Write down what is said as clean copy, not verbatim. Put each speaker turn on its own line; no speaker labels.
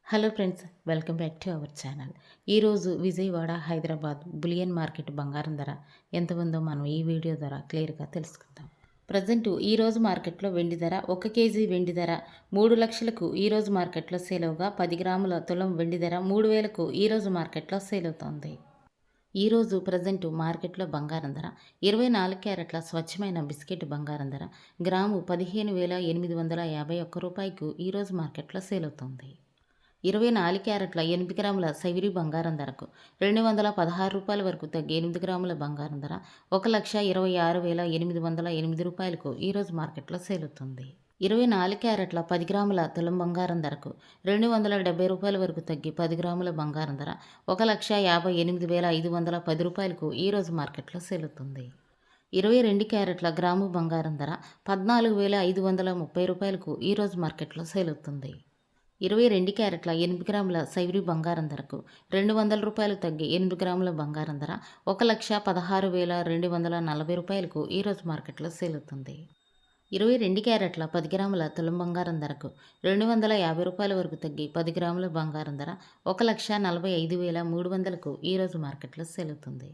Hello friends, welcome back to our channel. ఈరోజు Vijayawada, Hyderabad bullion market బంగారం ధర ఎంత ఉందో మనం ఈ వీడియో ద్వారా క్లియర్గా తెలుసుకుందాం. ప్రజెంట్ ఈరోజు మార్కెట్లో వెండి ధర 1 కేజీ వెండి ధర 3 లక్షలకు ఈరోజు మార్కెట్లో సేల్ అవగా 10 గ్రాముల తులం వెండి ధర 3000కు ఈరోజు మార్కెట్లో సేల్ అవుతోంది. ఈరోజు ప్రజెంట్ మార్కెట్లో బంగారం ధర 24 క్యారెట్ల స్వచ్ఛమైన బిస్కెట్ బంగారం ధర గ్రాము 15,851 రూపాయకు ఈరోజు మార్కెట్లో సేల్ అవుతోంది. 24 క్యారెట్ల 8 గ్రాముల సైవిరి బంగారం ధరకు 216 రూపాయల వరకు తగ్గి 8 గ్రాముల బంగారం ధర 1,26,808 రూపాయలకు ఈరోజు మార్కెట్లో సేల్ అవుతుంది. 24 క్యారెట్ల 10 గ్రాముల తులం బంగారం ధరకు 270 రూపాయల వరకు తగ్గి 10 గ్రాముల బంగారం ధర 1,58,510 రూపాయలకు ఈరోజు మార్కెట్లో సేల్ అవుతుంది. 22 క్యారెట్ల గ్రాము బంగారం ధర 14,530 రూపాయలకు ఈరోజు మార్కెట్లో సేల్ అవుతుంది. 22 క్యారెట్ల 8 గ్రాముల సైవిరి బంగారం ధరకు 200 రూపాయలు తగ్గి 8 గ్రాముల బంగారం ధర 1,16,240 రూపాయలకు ఈరోజు మార్కెట్లో సేల్ అవుతుంది. 22 క్యారెట్ల 10 గ్రాముల తులం బంగారం ధరకు 250 రూపాయల వరకు తగ్గి 10 గ్రాముల బంగారం ధర 1,45,300కు ఈరోజు మార్కెట్లో సేల్ అవుతుంది.